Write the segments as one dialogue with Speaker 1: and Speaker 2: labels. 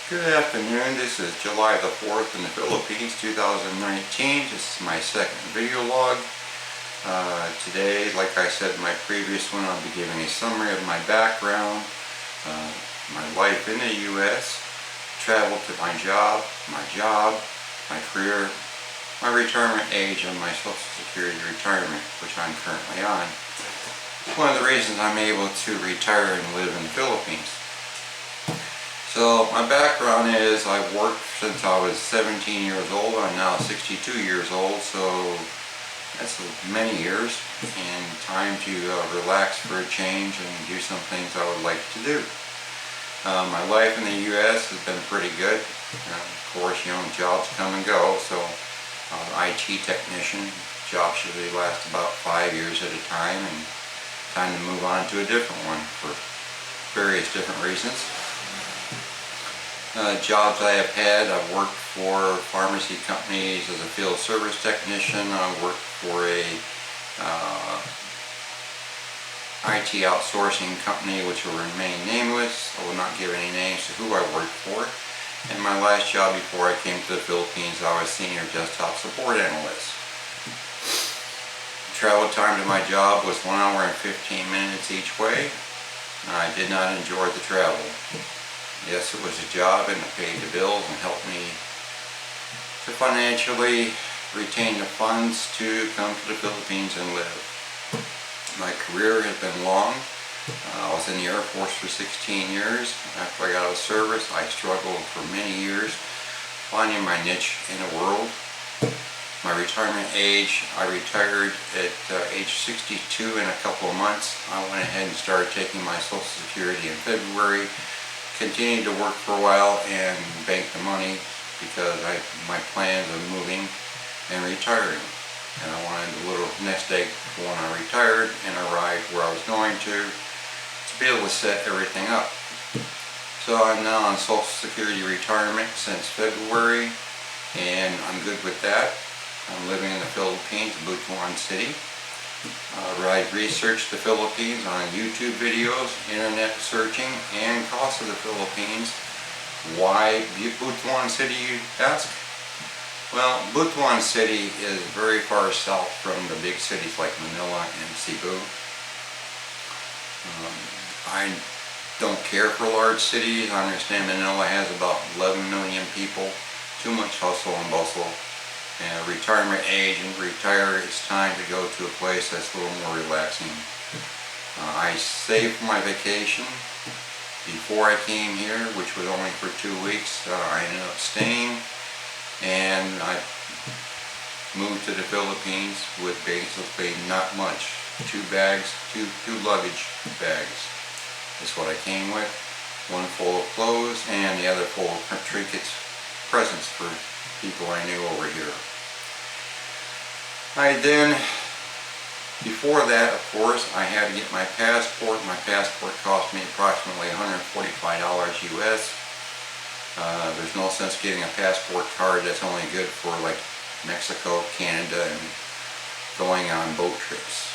Speaker 1: Good afternoon. This is July the 4th in the Philippines, 2019. This is my second video log. Today, like I said in my previous one, I'll be giving a summary of my background, my life in the U.S., travel to my job, my career, my retirement age, and my Social Security retirement, which I'm currently on. It's one of the reasons I'm able to retire and live in the Philippines. So my background is I've worked since I was 17 years old. I'm now 62 years old, so that's many years, and time to relax for a change and do some things I would like to do. My life in the U.S. has been pretty good. Of course, jobs come and go, so IT technician, jobs usually last about 5 years at a time, and time to move on to a different one for various different reasons. Jobs I have had, I've worked for pharmacy companies as a field service technician. I worked for a IT outsourcing company which will remain nameless. I will not give any names to who I worked for. And my last job before I came to the Philippines, I was senior desktop support analyst. Travel time to my job was 1 hour and 15 minutes each way. I did not enjoy the travel. Yes, it was a job and it paid the bills and helped me to financially retain the funds to come to the Philippines and live. My career has been long. I was in the Air Force for 16 years. After I got out of service, I struggled for many years finding my niche in the world. My retirement age, I retired at age 62 in a couple of months. I went ahead and started taking my Social Security in February. Continued to work for a while and bank the money because my plans of moving and retiring, and I wanted a little nest egg when I retired and arrived where I was going to be able to set everything up. So I'm now on Social Security retirement since February, and I'm good with that. I'm living in the Philippines, Butuan City. I researched the Philippines on YouTube videos, internet searching, and cost of the Philippines. Why Butuan City, you ask? Well, Butuan City is very far south from the big cities like Manila and Cebu. I don't care for large cities. I understand Manila has about 11 million people, too much hustle and bustle. And retirement age and retire, it's time to go to a place that's a little more relaxing. I saved for my vacation before I came here, which was only for 2 weeks. I ended up staying, and I moved to the Philippines with basically not much. Two luggage bags. That's what I came with. One full of clothes and the other full of trinkets, presents for people I knew over here. Before that, of course, I had to get my passport. My passport cost me approximately $145 US. There's no sense getting a passport card that's only good for like Mexico, Canada, and going on boat trips.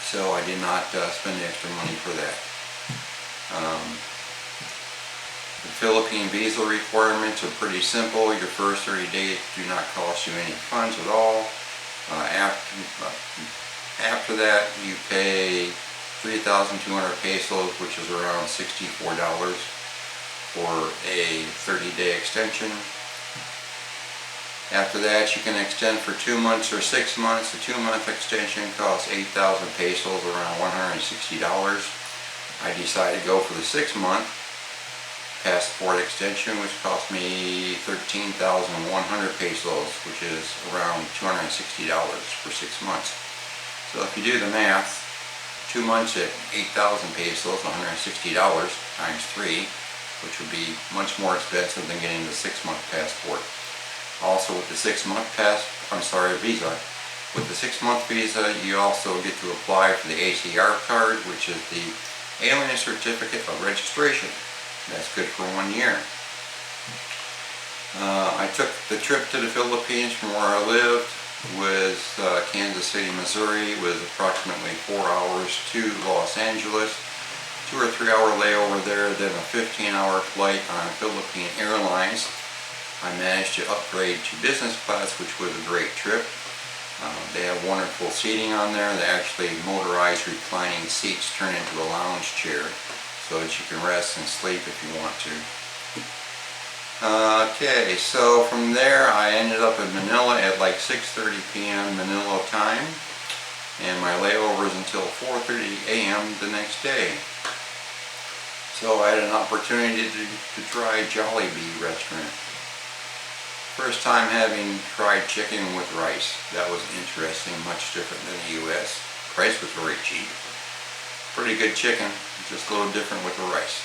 Speaker 1: So I did not spend the extra money for that. The Philippine visa requirements are pretty simple. Your first 30 days do not cost you any funds at all. After that, you pay 3,200 pesos, which is around $64 for a 30-day extension. After that, you can extend for 2 months or 6 months. The 2-month extension costs 8,000 pesos, around $160. I decided to go for the 6-month passport extension, which cost me 13,100 pesos, which is around $260 for 6 months. So if you do the math, 2 months at 8,000 pesos, $160 times 3, which would be much more expensive than getting the 6-month passport. Also with the 6-month visa. With the 6-month visa, you also get to apply for the ACR card, which is the Alien Certificate of Registration. That's good for 1 year. I took the trip to the Philippines from where I lived was Kansas City, Missouri, was approximately 4 hours to Los Angeles, 2 or 3 hour layover there, then a 15-hour flight on Philippine Airlines. I managed to upgrade to business class, which was a great trip. They have wonderful seating on there. They actually motorized reclining seats turn into a lounge chair so that you can rest and sleep if you want to. Okay, so from there I ended up in Manila at like 6:30 p.m. Manila time, and my layover is until 4:30 a.m. the next day. So I had an opportunity to try Jollibee restaurant. First time having fried chicken with rice. That was interesting, much different than the U.S. Price was very cheap. Pretty good chicken, just a little different with the rice.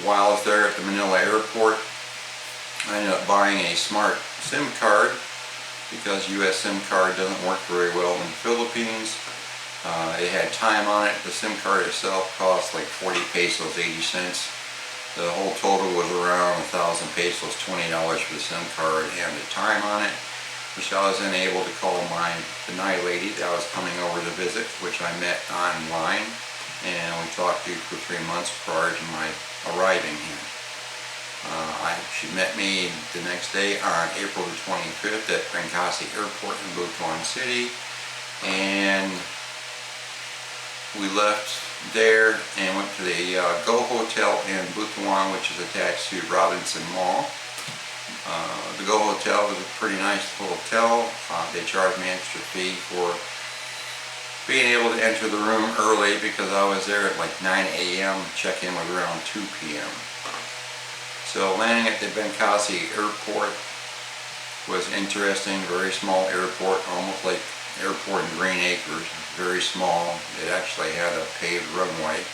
Speaker 1: While I was there at the Manila airport, I ended up buying a smart SIM card because U.S. SIM card doesn't work very well in the Philippines. It had time on it. The SIM card itself cost like 40 pesos, 80 cents. The whole total was around 1,000 pesos, $20 for the SIM card and the time on it, which I was then able to call my Pinay lady that I was coming over to visit, which I met online, and we talked to for 3 months prior to my arriving here. She met me the next day on April the 25th at Benghazi Airport in Butuan City, and we left there and went to the Go Hotel in Butuan, which is attached to Robinson Mall. The Go Hotel was a pretty nice hotel. They charged me an extra fee for being able to enter the room early because I was there at like 9 a.m. Check-in was around 2 p.m. So landing at the Benghazi Airport was interesting. Very small airport, almost like airport in Green Acres. Very small. It actually had a paved runway,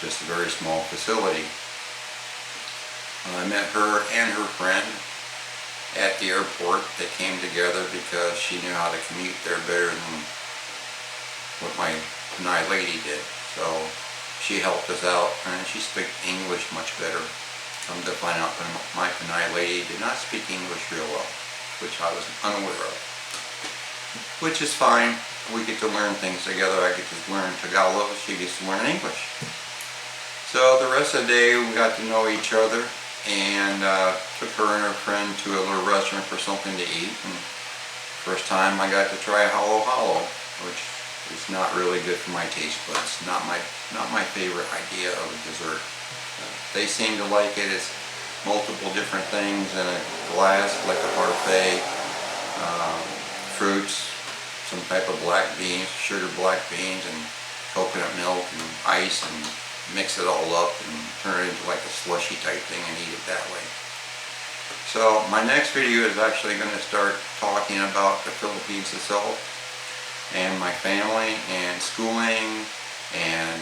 Speaker 1: just a very small facility. I met her and her friend at the airport. They came together because she knew how to commute there better than what my Pinay lady did. So she helped us out, and she spoke English much better. Come to find out that my Pinay lady did not speak English real well, which I was unaware of. Which is fine. We get to learn things together. I get to learn Tagalog. She gets to learn English. So the rest of the day we got to know each other, and took her and her friend to a little restaurant for something to eat. And first time I got to try halo halo, which is not really good for my taste buds. Not my favorite idea of a dessert. They seem to like it. It's multiple different things in a glass, like a parfait, fruits, some type of black beans, sugar black beans, and coconut milk and ice, and mix it all up and turn it into like a slushy type thing and eat it that way. So my next video is actually going to start talking about the Philippines itself and my family and schooling and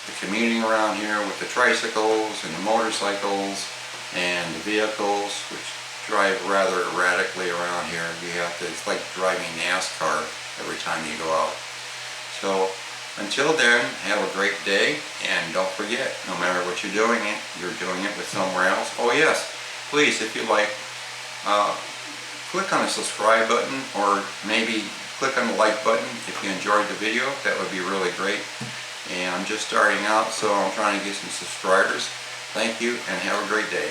Speaker 1: the commuting around here with the tricycles and the motorcycles and the vehicles, which drive rather erratically around here. It's like driving NASCAR every time you go out. So until then, have a great day, and don't forget, no matter what you're doing it with somewhere else. Oh yes, please, if you like, click on the subscribe button, or maybe click on the like button if you enjoyed the video. That would be really great. And I'm just starting out, so I'm trying to get some subscribers. Thank you, and have a great day.